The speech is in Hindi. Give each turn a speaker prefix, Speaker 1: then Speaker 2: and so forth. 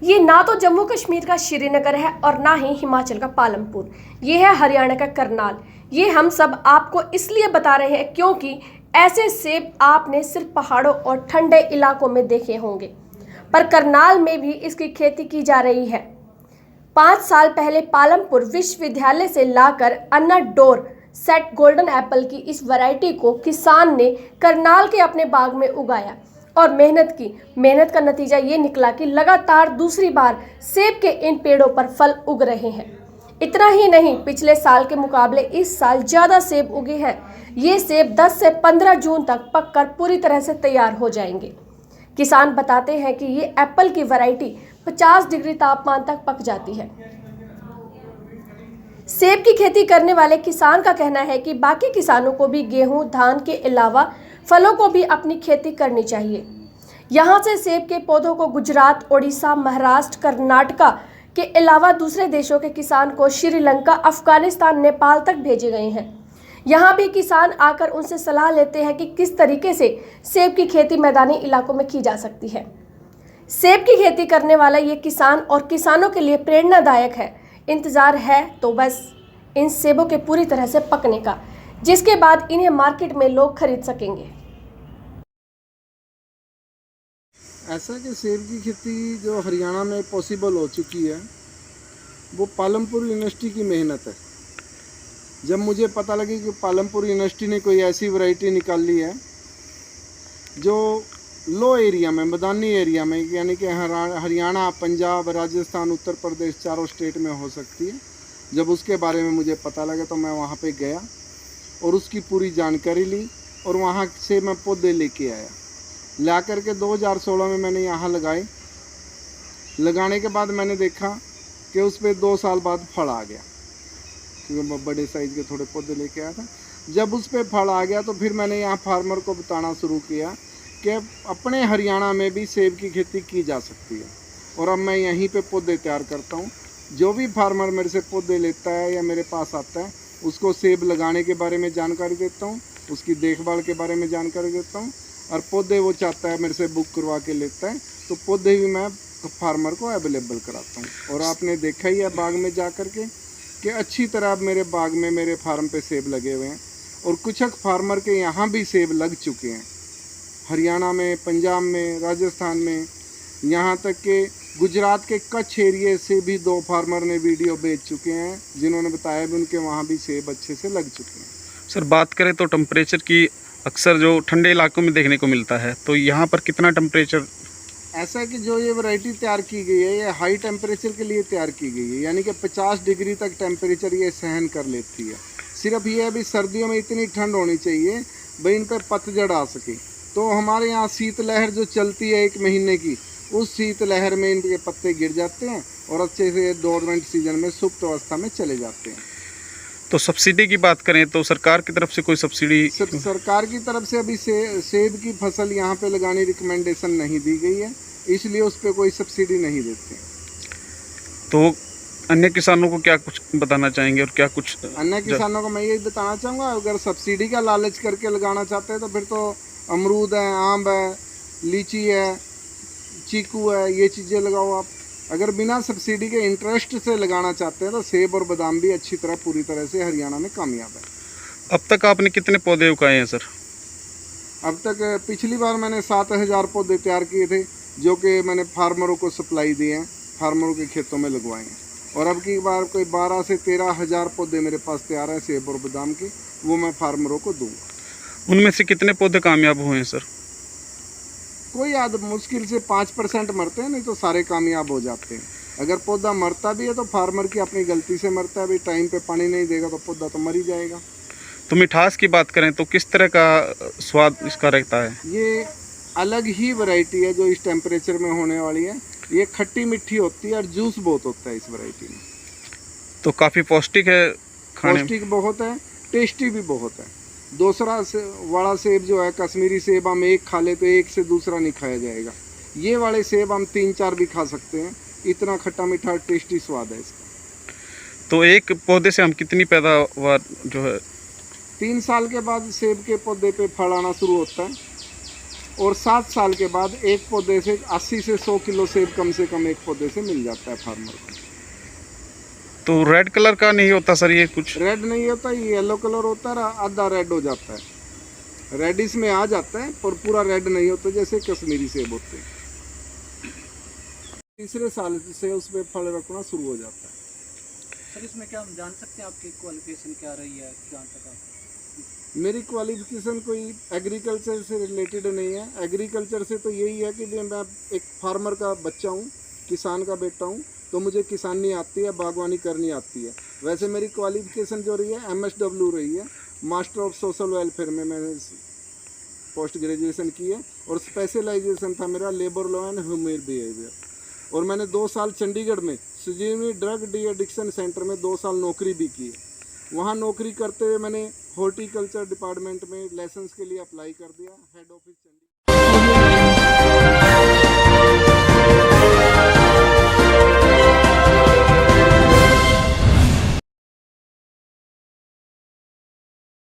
Speaker 1: ये ना तो जम्मू कश्मीर का श्रीनगर है और ना ही हिमाचल का पालमपुर। ये है हरियाणा का करनाल। ये हम सब आपको इसलिए बता रहे हैं क्योंकि ऐसे सेब आपने सिर्फ पहाड़ों और ठंडे इलाकों में देखे होंगे, पर करनाल में भी इसकी खेती की जा रही है। 5 साल पहले पालमपुर विश्वविद्यालय से लाकर अन्ना डोर सेट गोल्डन एप्पल की इस वैरायटी को किसान ने करनाल के अपने बाग में उगाया और मेहनत का नतीजा ये निकला कि लगातार दूसरी बार सेब के इन पेड़ों पर फल उग रहे हैं। इतना ही नहीं, पिछले साल के मुकाबले इस साल ज़्यादा सेब उगे हैं। ये सेब 10 से 15 जून तक पककर पूरी तरह से तैयार हो जाएंगे। किसान बताते हैं कि ये एप्पल की वैरायटी 50 डिग्री तापमान तक पक जाती है। सेब की खेती करने वाले किसान का कहना है कि बाकी किसानों को भी गेहूं, धान के अलावा फलों को भी अपनी खेती करनी चाहिए। यहाँ से सेब के पौधों को गुजरात, ओडिशा, महाराष्ट्र, कर्नाटका के अलावा दूसरे देशों के किसान को श्रीलंका, अफगानिस्तान, नेपाल तक भेजे गए हैं। यहाँ भी किसान आकर उनसे सलाह लेते हैं कि किस तरीके से सेब की खेती मैदानी इलाकों में की जा सकती है। सेब की खेती करने वाला ये किसान और किसानों के लिए प्रेरणादायक है। इंतज़ार है तो बस इन सेबों के पूरी तरह से पकने का, जिसके बाद इन्हें मार्केट में लोग खरीद सकेंगे।
Speaker 2: ऐसा कि सेब की खेती जो हरियाणा में पॉसिबल हो चुकी है वो पालमपुर यूनिवर्सिटी की मेहनत है। जब मुझे पता लगी कि पालमपुर यूनिवर्सिटी ने कोई ऐसी वैरायटी निकाली है जो लो एरिया में, मैदानी एरिया में, यानी कि हरियाणा, पंजाब, राजस्थान, उत्तर प्रदेश, चारों स्टेट में हो सकती है, जब उसके बारे में मुझे पता लगा तो मैं वहाँ पे गया और उसकी पूरी जानकारी ली और वहाँ से मैं पौधे लेके आया। ला करके 2016 में मैंने यहाँ लगाए। लगाने के बाद मैंने देखा कि उस पर 2 साल बाद फल आ गया, क्योंकि मैं बड़े साइज़ के थोड़े पौधे लेके आया था। जब उस पर फल आ गया तो फिर मैंने यहाँ फार्मर को बताना शुरू किया कि अपने हरियाणा में भी सेब की खेती की जा सकती है। और अब मैं यहीं पे पौधे तैयार करता हूँ। जो भी फार्मर मेरे से पौधे लेता है या मेरे पास आता है, उसको सेब लगाने के बारे में जानकारी देता हूँ, उसकी देखभाल के बारे में जानकारी देता हूँ, और पौधे वो चाहता है मेरे से बुक करवा के लेता है तो पौधे भी मैं फार्मर को अवेलेबल कराता हूँ। और आपने देखा ही है बाग में जा कर के कि अच्छी तरह मेरे बाग में, मेरे फार्म पे सेब लगे हुए हैं। और कुछ फार्मर के यहाँ भी सेब लग चुके हैं, हरियाणा में, पंजाब में, राजस्थान में, यहाँ तक कि गुजरात के कच्छ एरिए से भी 2 फार्मर ने वीडियो भेज चुके हैं जिन्होंने बताया भी उनके वहाँ भी सेब अच्छे से लग चुके हैं।
Speaker 3: सर, बात करें तो टेम्परेचर की अक्सर जो ठंडे इलाकों में देखने को मिलता है, तो यहाँ पर कितना टेम्परेचर?
Speaker 2: ऐसा है कि जो ये वैरायटी तैयार की गई है ये हाई टेम्परेचर के लिए तैयार की गई है, यानी कि 50 डिग्री तक टेम्परेचर ये सहन कर लेती है। सिर्फ ये अभी सर्दियों में इतनी ठंड होनी चाहिए भाई इन पर पतझड़ आ सके। तो हमारे यहाँ शीतलहर जो चलती है 1 महीने की, उस शीतलहर में इनके पत्ते गिर जाते हैं और अच्छे से डोरमेंट सीजन में सुप्त अवस्था में चले जाते हैं।
Speaker 3: तो सब्सिडी की बात करें तो सरकार की तरफ से कोई सब्सिडी?
Speaker 2: सरकार की तरफ से अभी सेब की फसल यहाँ पे लगाने रिकमेंडेशन नहीं दी गई है, इसलिए उस पर कोई सब्सिडी नहीं देते।
Speaker 3: तो अन्य किसानों को क्या कुछ बताना चाहेंगे और क्या कुछ?
Speaker 2: अन्य किसानों को मैं यही बताना चाहूँगा, अगर सब्सिडी का लालच करके लगाना चाहते हैं तो फिर तो अमरूद है, आम है, लीची है, चीकू है, ये चीज़ें लगाओ आप। अगर बिना सब्सिडी के इंटरेस्ट से लगाना चाहते हैं तो सेब और बादाम भी अच्छी तरह, पूरी तरह से हरियाणा में कामयाब है।
Speaker 3: अब तक आपने कितने पौधे उगाए हैं सर?
Speaker 2: अब तक पिछली बार मैंने 7000 पौधे तैयार किए थे जो कि मैंने फार्मरों को सप्लाई दिए हैं, फार्मरों के खेतों में लगवाए हैं। और अब की बार कोई 12 से 13,000 पौधे मेरे पास तैयार है सेब और बादाम के, वो मैं फार्मरों को दूँगा।
Speaker 3: उनमें से कितने पौधे कामयाब हुए हैं सर?
Speaker 2: कोई मुश्किल से 5% मरते हैं, नहीं तो सारे कामयाब हो जाते हैं। अगर पौधा मरता भी है तो फार्मर की अपनी गलती से मरता है, भाई टाइम पे पानी नहीं देगा तो पौधा तो मर ही जाएगा।
Speaker 3: तो मिठास की बात करें तो किस तरह का स्वाद इसका रहता है?
Speaker 2: ये अलग ही वैरायटी है जो इस टेम्परेचर में होने वाली है। ये खट्टी मीठी होती है और जूस बहुत होता है इस वैरायटी में।
Speaker 3: तो काफ़ी पौष्टिक है खाने में?
Speaker 2: पौष्टिक बहुत है, टेस्टी भी बहुत है। दूसरा वाला सेब जो है कश्मीरी सेब, हम एक खा ले तो एक से दूसरा नहीं खाया जाएगा। ये वाले सेब हम 3-4 भी खा सकते हैं, इतना खट्टा मीठा टेस्टी स्वाद है इसका।
Speaker 3: तो एक पौधे से हम कितनी पैदावार जो है?
Speaker 2: 3 साल के बाद सेब के पौधे पे फल आना शुरू होता है और 7 साल के बाद एक पौधे से 80 से 100 किलो सेब कम से कम एक पौधे से मिल जाता है फार्मर को।
Speaker 3: तो रेड कलर का नहीं होता सर ये कुछ?
Speaker 2: रेड नहीं होता, ये येलो कलर होता है, आधा रेड हो जाता है, रेडिश में आ जाता है पर पूरा रेड नहीं होता जैसे कश्मीरी सेब होते हैं। तीसरे साल से उसमें फल रखना शुरू हो जाता है।
Speaker 4: सर इसमें क्या हम जान सकते हैं आपकी क्वालिफिकेशन क्या रही है जहाँ तक आप?
Speaker 2: मेरी क्वालिफिकेशन कोई एग्रीकल्चर से रिलेटेड नहीं है। एग्रीकल्चर से तो यही है कि मैं एक फार्मर का बच्चा हूँ, किसान का बेटा हूँ, तो मुझे किसानी आती है, बागवानी करनी आती है। वैसे मेरी क्वालिफिकेशन जो रही है MSW रही है, मास्टर ऑफ सोशल वेलफेयर में मैंने पोस्ट ग्रेजुएशन की है और स्पेशलाइजेशन था मेरा labour law and human behaviour. और मैंने 2 साल चंडीगढ़ में संजीवनी ड्रग डी एडिक्शन सेंटर में 2 साल नौकरी भी की है। वहाँ नौकरी करते हुए मैंने हॉर्टिकल्चर डिपार्टमेंट में लाइसेंस के लिए अप्लाई कर दिया, हेड ऑफिस